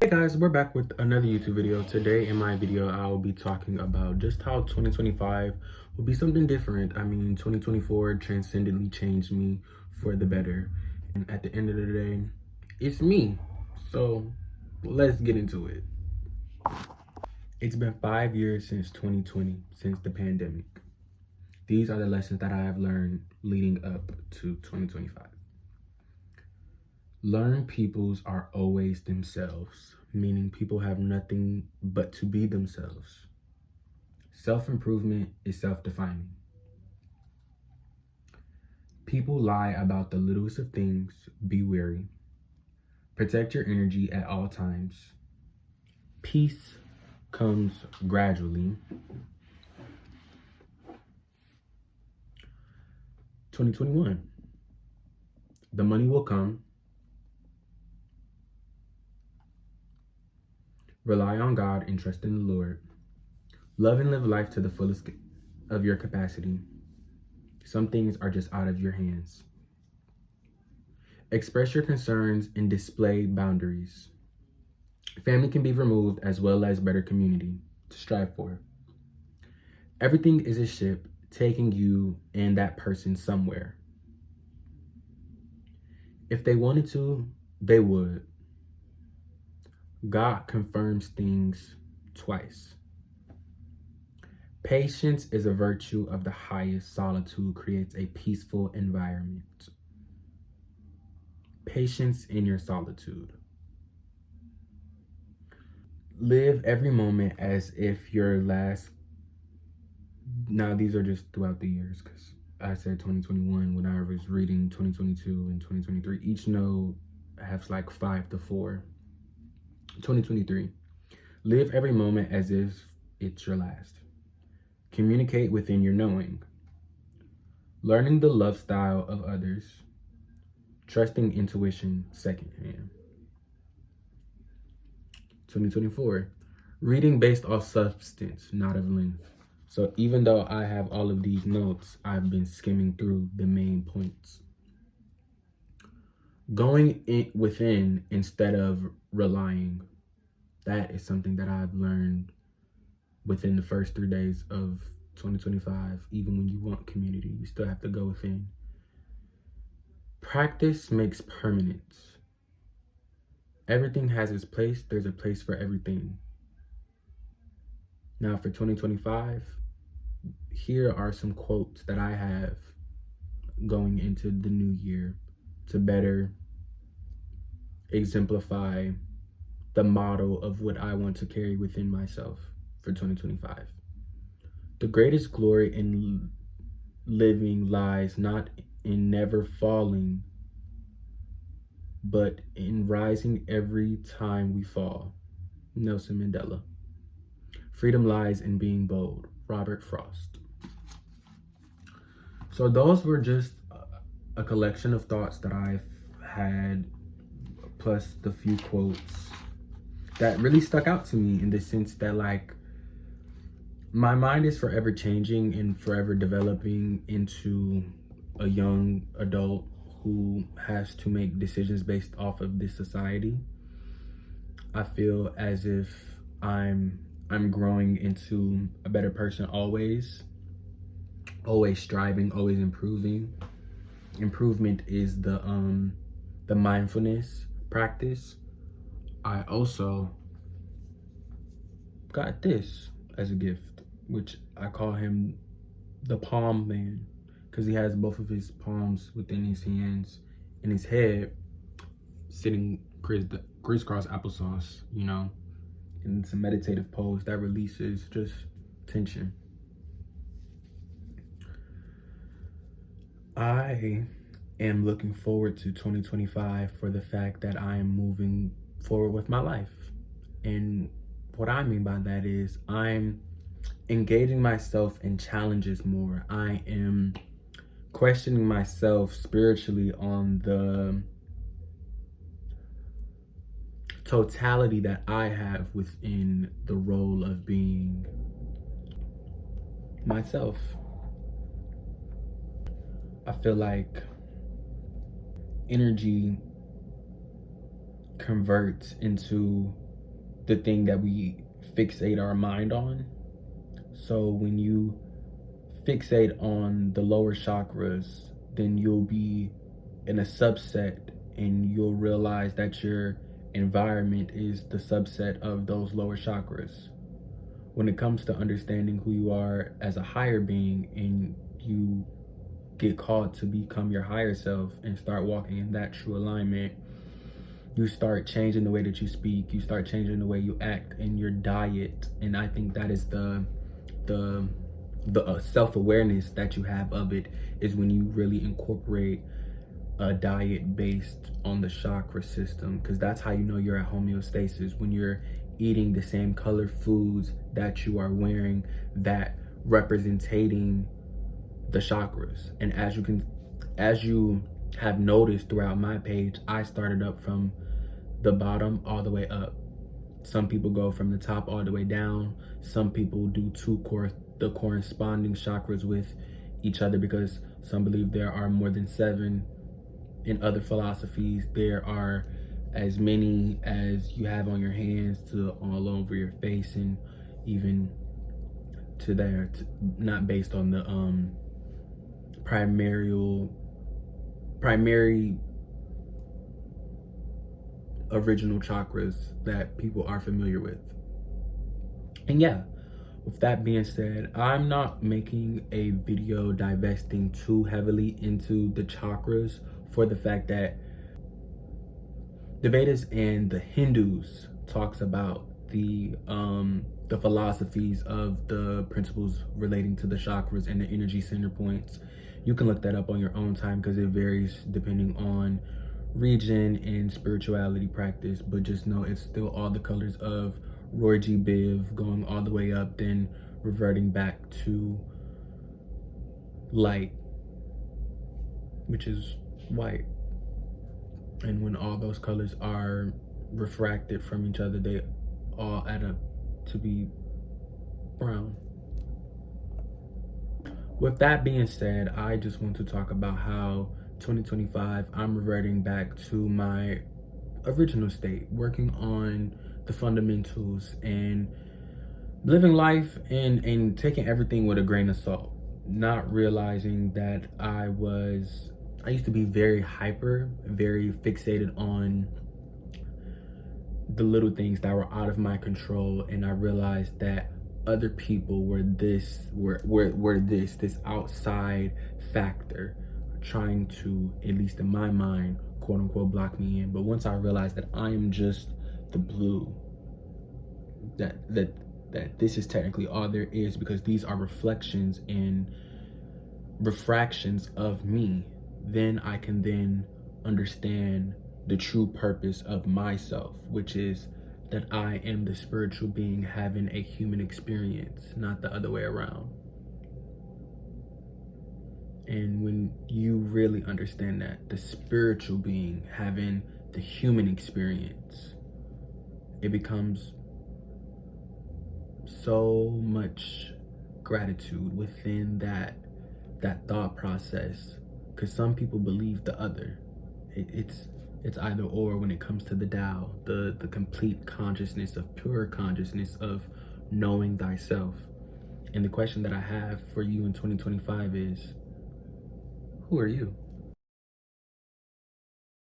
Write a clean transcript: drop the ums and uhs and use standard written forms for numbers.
Hey guys, we're back with another YouTube video. Today in my video, I'll be talking about just how 2025 will be something different. I mean, 2024 transcendently changed me for the better. And at the end of the day, it's me. So let's get into it. It's been 5 years since 2020, since the pandemic. These are the lessons that I have learned leading up to 2025. Learned peoples are always themselves, meaning people have nothing but to be themselves. Self-improvement is self-defining. People lie about the littlest of things. Be wary. Protect your energy at all times. Peace comes gradually. 2021. The money will come. Rely on God and trust in the Lord. Love and live life to the fullest of your capacity. Some things are just out of your hands. Express your concerns and display boundaries. Family can be removed as well as better community to strive for. Everything is a ship taking you and that person somewhere. If they wanted to, they would. God confirms things twice. Patience is a virtue of the highest. Solitude creates a peaceful environment. Patience in your solitude. Live every moment as if your last. Now, these are just throughout the years because I said 2021 when I was reading 2022 and 2023. Each node has like 5 to 4. 2023. Live every moment as if it's your last. Communicate within your knowing. Learning the love style of others. Trusting intuition secondhand. 2024. Reading based off substance, not of length. So even though I have all of these notes, I've been skimming through the main points. Going within instead of relying. That is something that I've learned within the first 3 days of 2025. Even when you want community, you still have to go within. Practice makes permanence. Everything has its place. There's a place for everything. Now for 2025, here are some quotes that I have going into the new year to better exemplify the model of what I want to carry within myself for 2025. The greatest glory in living lies not in never falling, but in rising every time we fall. Nelson Mandela. Freedom lies in being bold. Robert Frost. So those were just a collection of thoughts that I've had, plus the few quotes that really stuck out to me in the sense that, like, my mind is forever changing and forever developing into a young adult who has to make decisions based off of this society. I feel as if I'm growing into a better person always striving, always improving. Improvement is the mindfulness practice. I also got this as a gift, which I call him the palm man, because he has both of his palms within his hands and his head sitting crisscross applesauce, you know, and it's a meditative pose that releases just tension. I am looking forward to 2025 for the fact that I am moving forward with my life. And what I mean by that is I'm engaging myself in challenges more. I am questioning myself spiritually on the totality that I have within the role of being myself. I feel like energy converts into the thing that we fixate our mind on. So when you fixate on the lower chakras, then you'll be in a subset and you'll realize that your environment is the subset of those lower chakras. When it comes to understanding who you are as a higher being and you get called to become your higher self and start walking in that true alignment, you start changing the way that you speak, you start changing the way you act and your diet. And I think that is the self-awareness that you have of it, is when you really incorporate a diet based on the chakra system, because that's how you know you're at homeostasis. When you're eating the same color foods that you are wearing, that representing the chakras. And as you have noticed throughout my page, I started up from the bottom all the way up. Some people go from the top all the way down. Some people do the corresponding chakras with each other, because some believe there are more than 7. In other philosophies, there are as many as you have on your hands to all over your face, and even to there, not based on the primary original chakras that people are familiar with. And yeah, with that being said, I'm not making a video divesting too heavily into the chakras, for the fact that the Vedas and the Hindus talks about the philosophies of the principles relating to the chakras and the energy center points. You can look that up on your own time, because it varies depending on region and spirituality practice. But just know it's still all the colors of Roy G. Biv, going all the way up, then reverting back to light, which is white. And when all those colors are refracted from each other, they all add up to be brown. With that being said, I just want to talk about how 2025, I'm reverting back to my original state, working on the fundamentals and living life and taking everything with a grain of salt, not realizing that I used to be very hyper, very fixated on the little things that were out of my control. And I realized that other people were this outside factor trying to, at least in my mind, quote unquote, block me in. But once I realized that I am just the blue, that this is technically all there is, because these are reflections and refractions of me, then I can then understand the true purpose of myself, which is that I am the spiritual being having a human experience, not the other way around. And when you really understand that, the spiritual being having the human experience, it becomes so much gratitude within that thought process. Because some people believe the other. It's either or when it comes to the Tao, the complete consciousness of pure consciousness of knowing thyself. And the question that I have for you in 2025 is, who are you?